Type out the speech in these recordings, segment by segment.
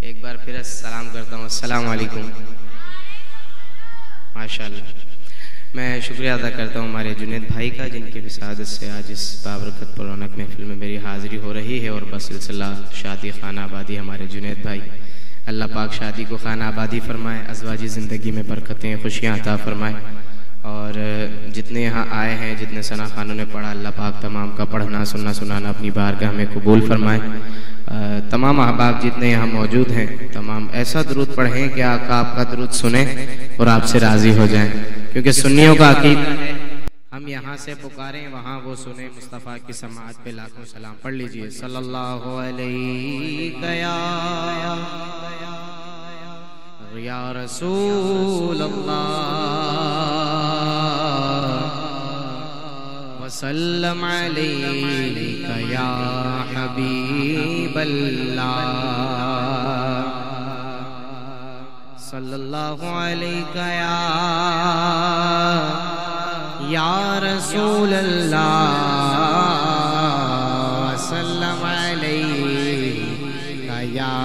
ایک بار پھر سلام کرتا ہوں، السلام علیکم۔ ماشاءاللہ میں شکریہ ادا کرتا ہوں ہمارے جنید بھائی کا، جن کی وسادت سے آج اس بابرکت پر رونق محفل میں میری حاضری ہو رہی ہے، اور بسلسلہ شادی خانہ آبادی ہمارے جنید بھائی، اللہ پاک شادی کو خانہ آبادی فرمائے، ازواجی زندگی میں برکتیں خوشیاں عطا فرمائے، اور جتنے یہاں آئے ہیں، جتنے ثنا خانوں نے پڑھا، اللہ پاک تمام کا پڑھنا سننا سنانا اپنی بارگاہ میں قبول فرمائے۔ تمام احباب جتنے یہاں موجود ہیں، تمام ایسا درود پڑھیں کہ آقا آپ کا درود سنیں اور آپ سے راضی ہو جائیں، کیونکہ سنیوں کا عقیدہ ہے ہم یہاں سے پکاریں وہاں وہ سنیں۔ مصطفیٰ کی سماعت پہ لاکھوں سلام پڑھ لیجئے۔ صلی اللہ علیہ یا رسول اللہ وسلم علیک یا حبیب اللہ، صلی اللہ علیک یا رسول اللہ وسلم علیک یا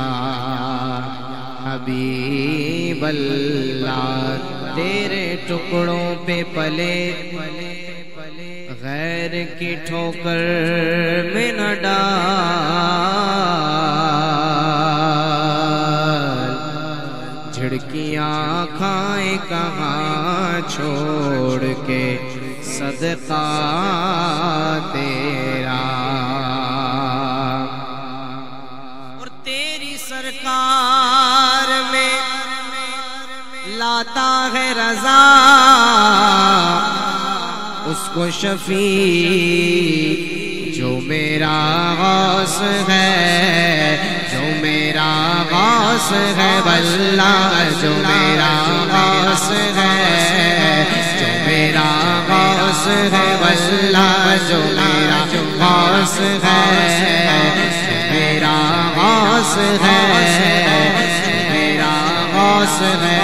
حبیب اللہ۔ تیرے ٹکڑوں پہ پلے غیر کی ٹھوکر میں نہ ڈال، جھڑکیاں کھائیں کہاں چھوڑ کے صدقہ تیرا، اور تیری سرکار میں لاتا ہے رضا، اس کو شفیع جو میرا غوث ہے، جو میرا غوث ہے واللہ، جو میرا غوث ہے، جو میرا غوث ہے واللہ، جو میرا غوث ہے، جو میرا غوث ہے، جو میرا غوث ہے،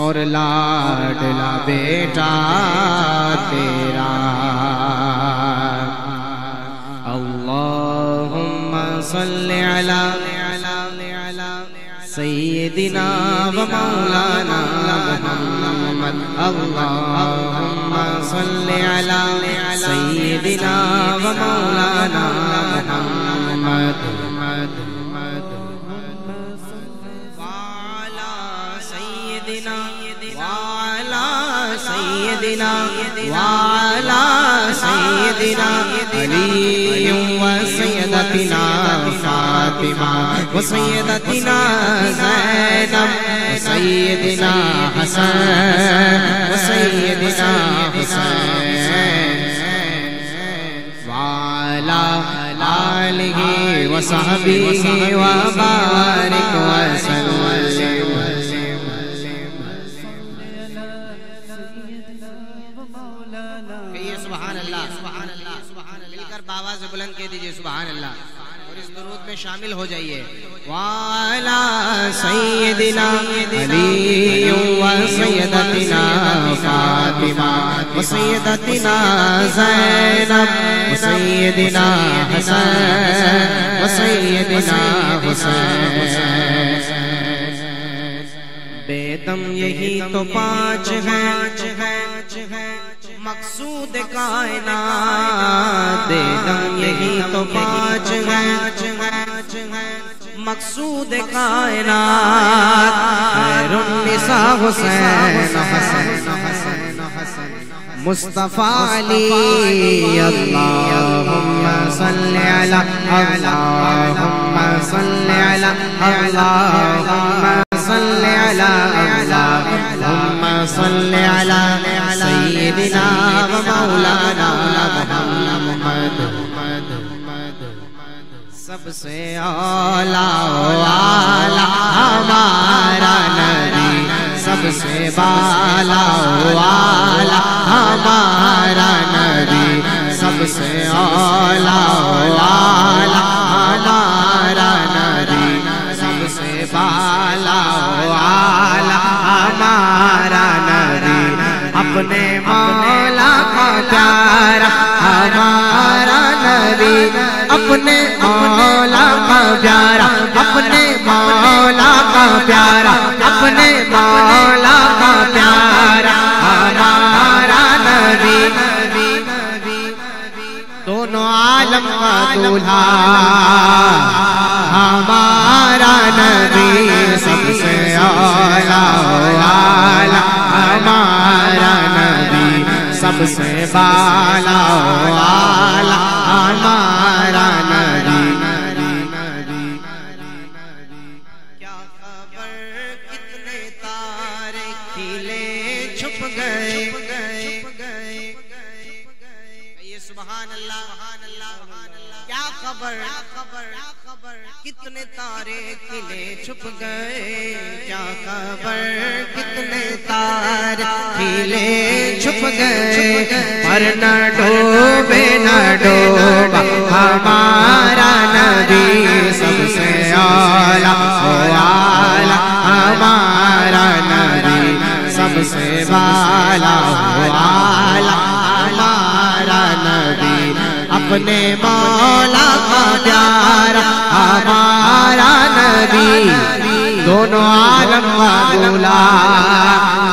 اور لاڈلا بیٹا تیرا۔ اللہم صلی علی سیدنا و مولانا محمد، اللہم صلی علی سیدنا و مولانا محمد، وعلى سيدنا علي وسيدتنا فاطمة وسيدتنا زينب وسيدنا حسن وسيدنا حسين وعلى آله وصحبه وبارك وسلم۔ سبحان اللہ، سبحان اللہ، سبحان اللہ، مل کر باواز بلند کہہ دیجئے سبحان اللہ، اور اس درود میں شامل ہو جائیے۔ وعلی سیدنا علی وسیدتنا فاطمہ وسیدتنا زینب وسیدنا حسن وسیدنا حسین۔ بے دم یہی تو پانچ ہیں مقصود کائنات، بے دم یہی تو پانچ ہیں مقصود کائنات، خیر النساء حسین مصطفیٰ علی، اللہم صلی علی، اللہم صلی علی، اللہم صلی علی، اللہم صلی علی سیدنا و مولانا محمد، سب سے اعلیٰ والا ہمارا نبی، سب سے بالا والا ہمارا نبی، سب سے اعلیٰ والا ہمارا نبی، سب سے بالا والا ہمارا نبی، اپنے مولا کا پیارا ہمارا نبی، اپنے مولا کا پیارا، اپنے کا پیارا اپنے مولا کا پیارا ہمارا نبی دونوں عالم کا دولہا ہمارا نبی سب سے اعلیٰ ہمارا نبی سب سے بالا ہمارا نبی کیا خبر کتنے تارے کھلے چھپ گئے یہ سبحان اللہ کیا خبر کتنے تارے کھلے چھپ گئے کیا خبر کتنے تارے کھلے چھپ گئے پر نہ ڈوبے نہ ڈوبا ہمارا نبی سب سے اعلیٰ ہمارا نبی سب سے بالا ہمارا نبی اپنے مولا کا پیارا ہمارا نبی دونوں عالم کا دولا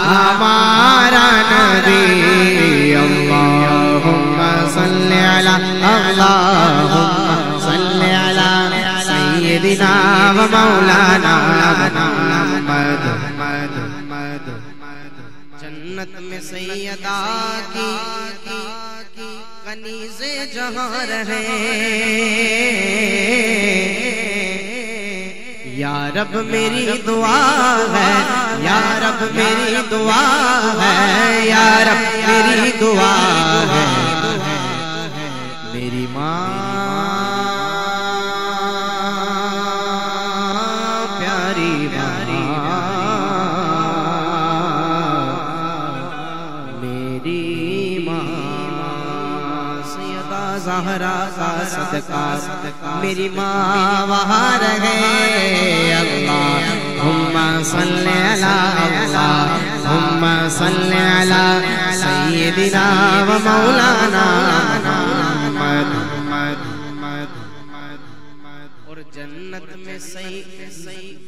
ہمارا نبی اللہم صلی علی اللہم صلی علی سیدنا و مولانا محمد جنت میں سیدہ کی کنیز جہاں رہے یا رب میری دعا ہے یا رب میری دعا ہے یا رب میری دعا ہے میری ماں پیاری میری ماں سیدہ زہرا کا صدقہ میری ماں وہاں رہے اللہم صلی علی اللہم صلی علی سیدنا و مولانا محمد اور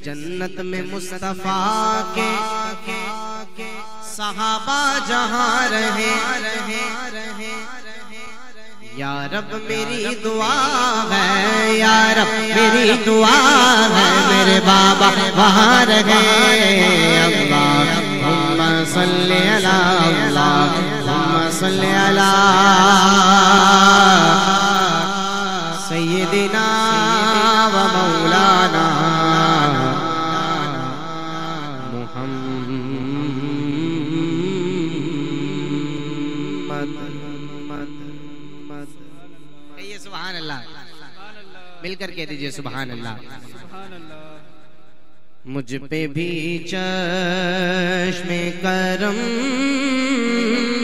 جنت میں مصطفیٰ کے صحابہ جہاں رہے یا رب میری دعا ہے یا رب میری دعا ہے میرے بابا وہاں رہے اللہم صلی علی اللہم صلی علی سیدنا و مولانا سبحان اللہ مل کر کہہ دیجئے سبحان اللہ مجھ پہ بھی چشم کرم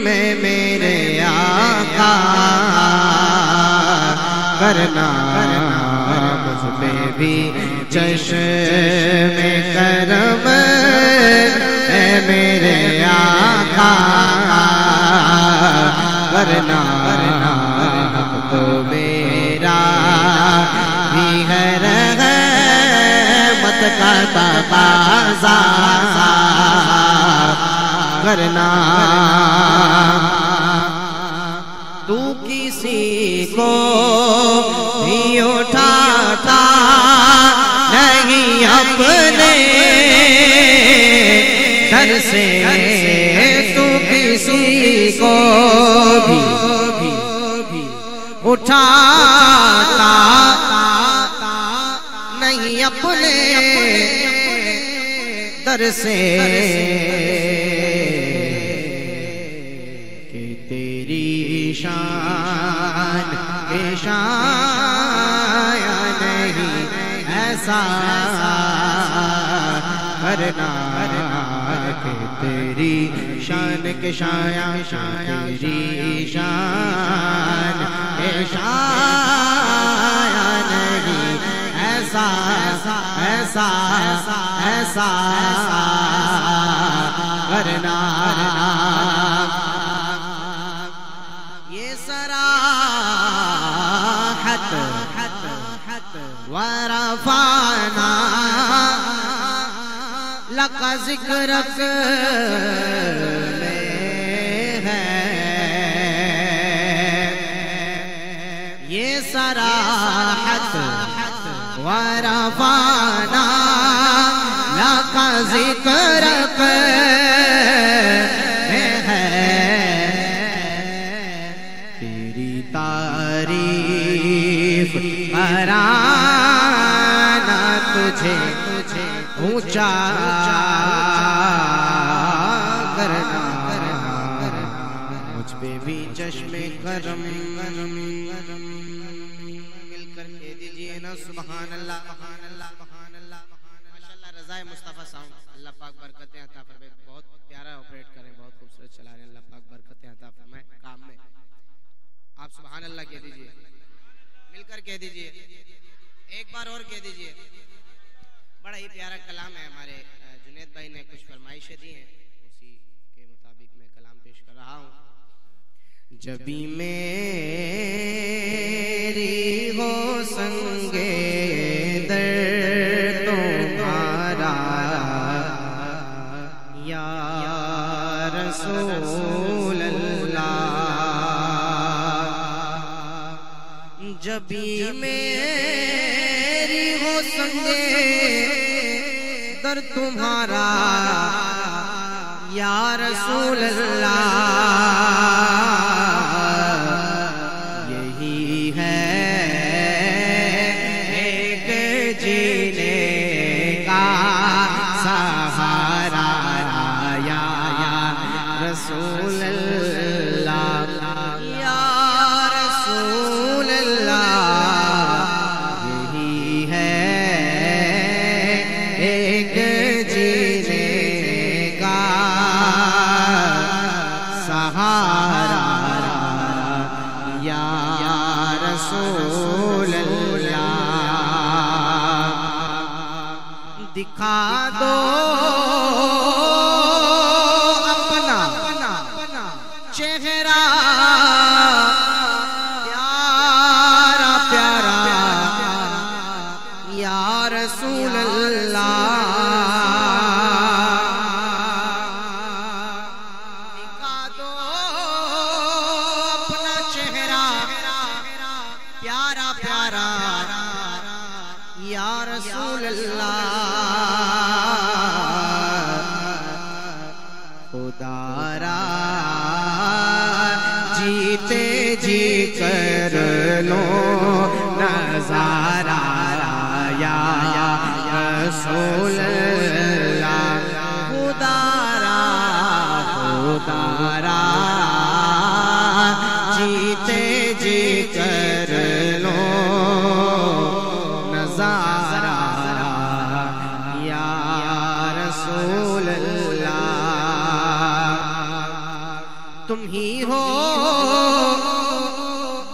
میں میرے آقا کرنا مجھ پہ بھی چشم کرم اے میرے آقا کرنا تو میرا بھی ہے رحمت کا تقاضا کرنا تو کسی کو بھی اٹھاتا نہیں اپنے در سے تو کسی کو بھی اٹھاتا نہیں اپنے در سے کہ تیری شان کے شایع نہیں ایسا کرنا کہ تیری شان کے شایع تیری شان کے شایع نہیں ایسا ایسا ایسا کرنا یہ صراحت ورفعنا کا ذکر میں ہے یہ صراحت ورفعنا لك ذکرک میں ہے تیری تعریف کرانا تجھے اونچا کرنا مجھ پہ بھی چشم کرم مل کر کہہ دیجئے نا سبحان اللہ ماشاءاللہ رضائے مصطفیٰ ساؤنڈ اللہ پاک برکتیں عطا فرمائے بہت پیارا آپریٹ کریں بہت خوبصورت چلا رہے ہیں اللہ پاک برکتیں عطا فرمائے کام میں آپ سبحان اللہ کہہ دیجئے مل کر کہہ دیجئے ایک بار اور کہہ دیجئے بڑا ہی پیارا کلام ہے ہمارے جنید بھائی نے کچھ فرمائشیں دی ہیں اسی کے مطابق میں کلام پیش کر رہا ہوں جبھی میری ہو سنگے در تمہارا یا رسول اللہ جبھی میری ہو سنگے در تمہارا یا رسول اللہ یہی ہے ایک جینے کا سہارا یا رسول اللہ یا رسول اللہ یہی ہے ایک جینے کا سہارا یا رسول اللہ دکھا دو اپنا چہرہ پیارا پیارا یا رسول اللہ دکھا دو اپنا چہرہ پیارا پیارا یا رسول اللہ خدا را جیتے جی کر لو نظارہ یا رسول اللہ خدا را جیتے جی کر لو نظارہ یا رسول اللہ تم ہی ہو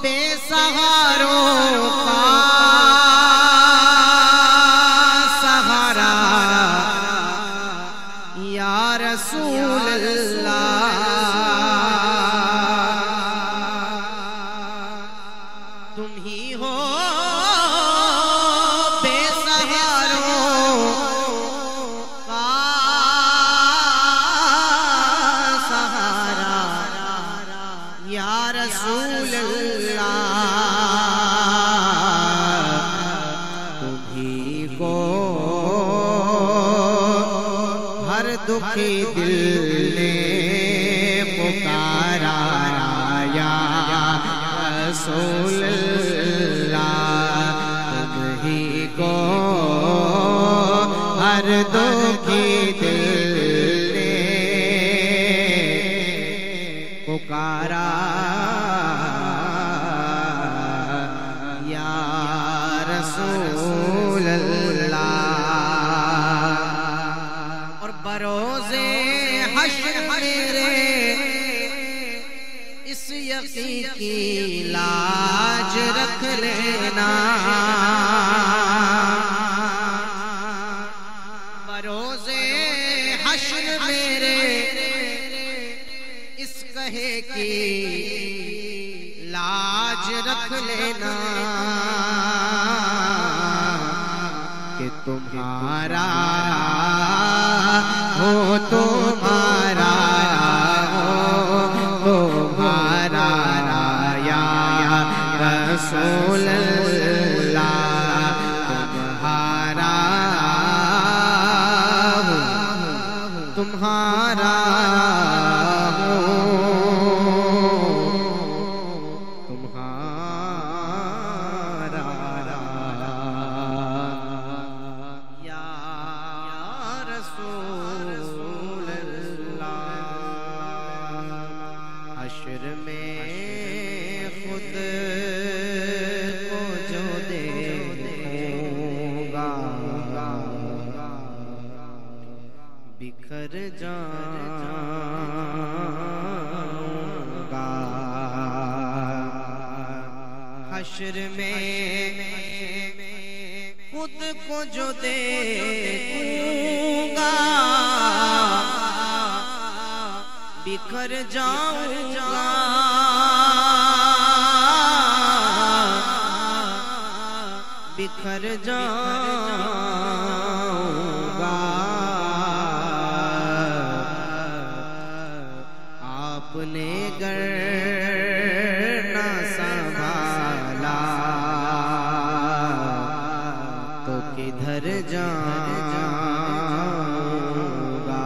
بے سہاروں کا سہارا یا رسول اللہ تم ہی ہو بے سہاروں کا سہارا یا رسول اللہ تمہیں کو ہر دکھی دل نے پکارا یا رسول اللہ تمہیں کو ہر دکھی دل نے پکارا یا رسول اللہ اور بروز حشر میرے اس یقین کی لاج رکھ لینا بروز حشر میرے اس کہے کی لاج رکھ لینا کہ تمہارا ہو تمہارا ہو تمہارا یا رسول اللہ تمہارا ہو تمہارا حشر میں خود کو جو دیکھوں گا بکھر جاؤں گا حشر میں خود کو جو دیکھوں گا بکھر جاؤں گا بکھر جاؤں گا آپ نے گر نہ سنبھالا تو کدھر جاؤں گا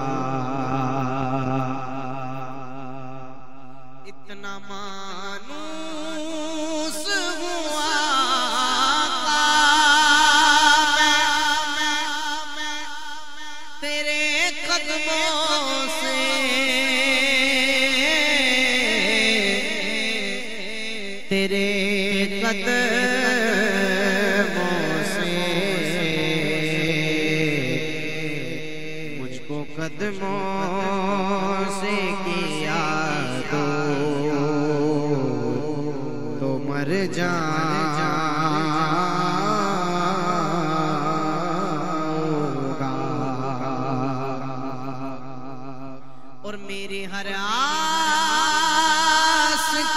اتنا مانوس ہوا میں تیرے قدموں سے تیرے قدموں سے مجھ کو قدموں سے کیا تو مر جاؤں گا اور میری ہر آس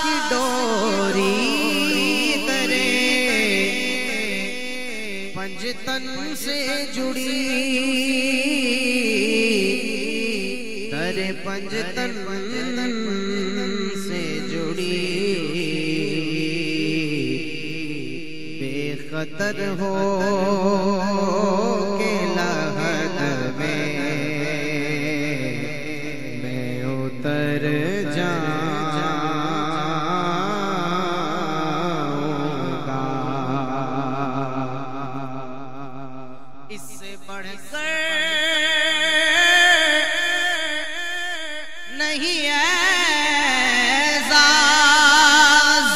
کی ڈوری تیرے پنجتن سے جڑی تیرے پنجتن سے جڑی بے خطر ہو کے لحد میں اتر جاؤں گا اس سے بڑھ کر نہیں اعزاز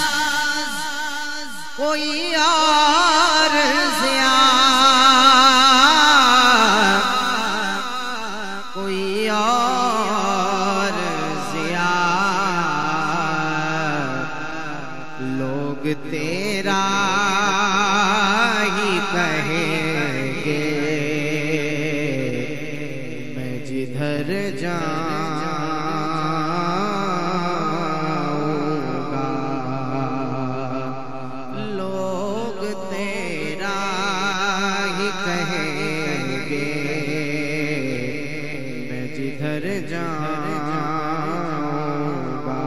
کوئی اور ضیا کوئی اور ضیا لوگ تیرا ہی کہیں گے میں جدھر جاؤں گا لوگ تیرا ہی کہیں گے میں جدھر جاؤں گا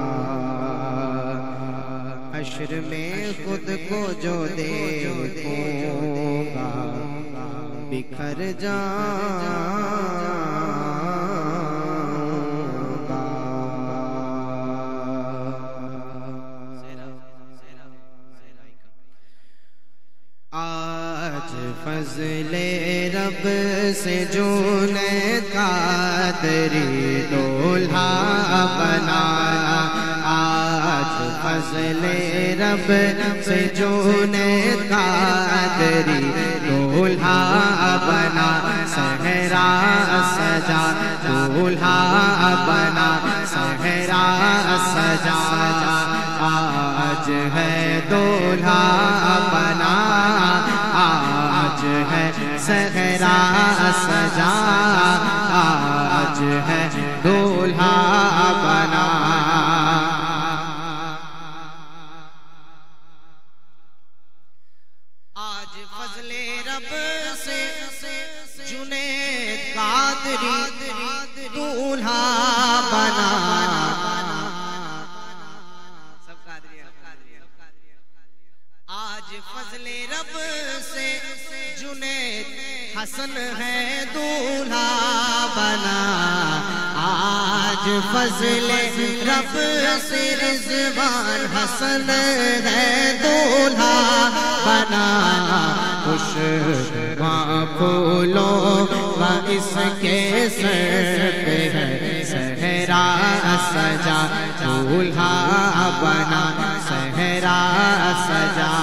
حشر میں خود کو جو دیکھوں گا بکھر جاؤں گا آج فضل رب سے جنید قادری دولہا بنایا آج فضل رب سے جنید قادری دولہا بنا صحرا سجا دولہا بنا صحرا سجا آج ہے دولہا بنا آج ہے صحرا سجا آج ہے دولہا بنا آج فضل رب سے جنید قادری دولہا بنا. آج فضل رب سے جنید حسن ہے دولہا بنا. آج فضل رب سے رضوان حسن ہے دولہا بنا. خوش پھولوں کا اس کے سر پہ ہے صحرا سجا دولہا بنا صحرا سجا.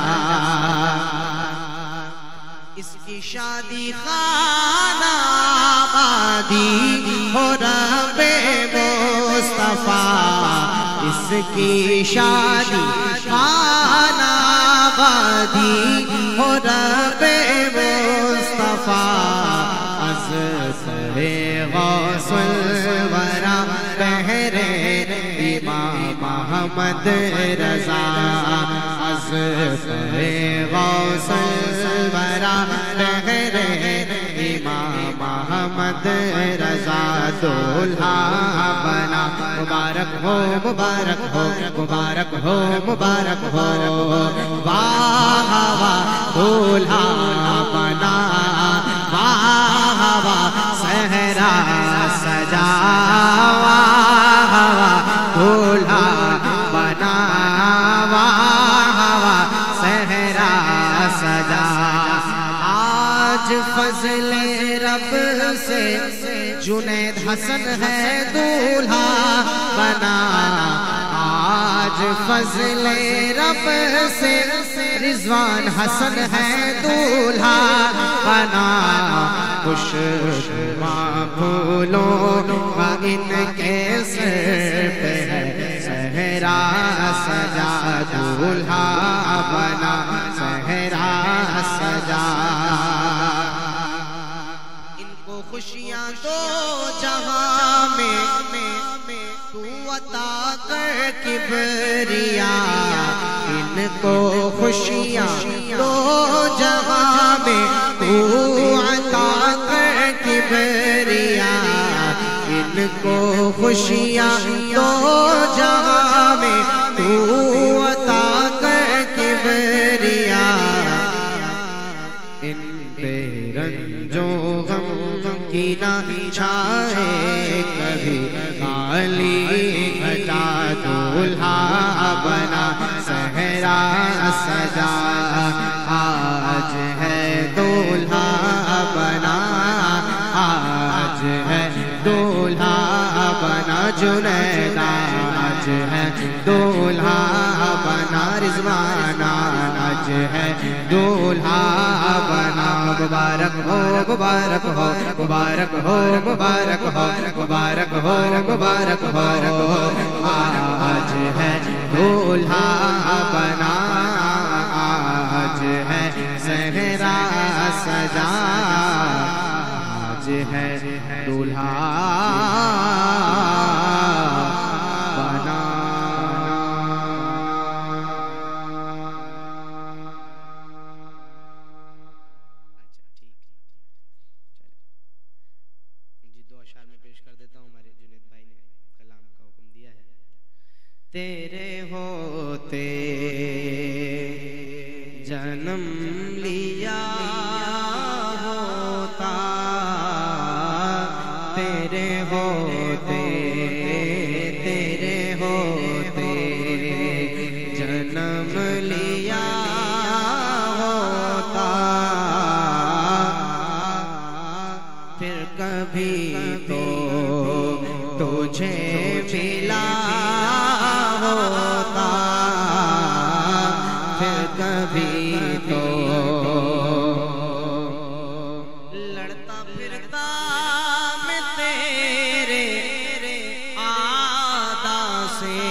اس کی شادی خانہ آبادی ہو رب مصطفیٰ. اس کی شادی خانہ آبادی ہو رب مصطفیٰ. از سر غوث الورا بہرے امام محمد رضا. از سر غوث الورا بہرے امام محمد رضا دولہا بنا. مبارک ہو مبارک ہو مبارک ہو مبارک ہو. واہ واہ دولہا بنا واہ واہ صحرا سجا. واہ واہ دولہا بنا واہ واہ صحرا سجا. آج فضل رب سے جنید حسن ہے دولہا بنا. آج فضل رب سے رضوان حسن ہے دولہا بنا. خوش پھولوں کا ان کے سر پہ ہے صحرا سجا دولہا بنا صحرا سجا. ان کو خوشیاں دو جہاں میں تو عطا کر کبریا. ان کو خوشیاں دو جہاں میں تو عطا کر کبریا. ان کو خوشیاں دو جہاں میں تو عطا کر کبریا. ان پہ رنجو غم کی نہ چھائے کبھی خالی گھٹا دولہا بنا صحرا سجا. آج ہے دولہا بنا آج ہے دولہا بنا جنید. آج ہے دولہا بنا رضوان. آج ہے دولہا بنا. مبارک ہو مبارک ہو مبارک ہو مبارک ہو مبارک ہو مبارک ہو. آج ہے دولہا بنا آج ہے صحرا سجا. آج ہے دولہا بنا. دو اشعار میں پیش کر دیتا ہوں. ہمارے جنید بھائی نے کلام کا حکم دیا ہے. تیرے ہوتے جنم لیا ہوتا تیرے ہوتے جنم لیا ہوتا پھر کبھی تو تجھے ملا ہوتا. پھر کبھی تو لڑتا پھرتا میں تیرے آدا سے.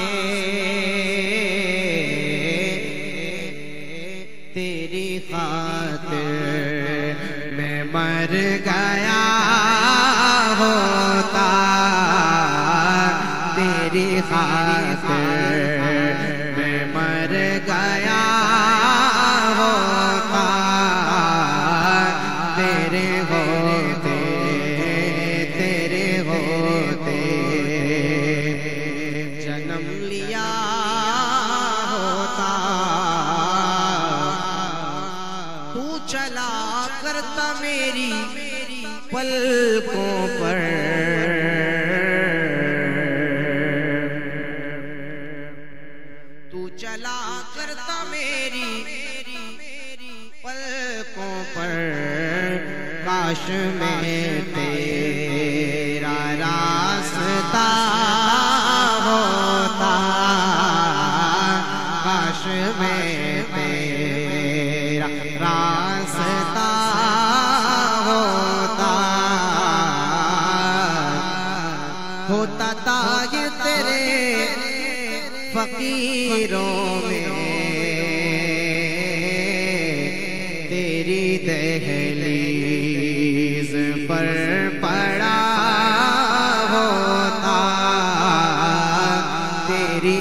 تیری خاطر میں مر گیا ہوتا. تیری خاطر میں مر گیا ہوتا. تیرے ہوتے پلکوں پر تو چلا کرتا میری پلکوں پر کاش میں تیرا راستہ ہوتا کاش میں تیرا راستہ ہوتا تاج تیرے فقیروں میں تیری دہلیز پر پڑا ہوتا تیری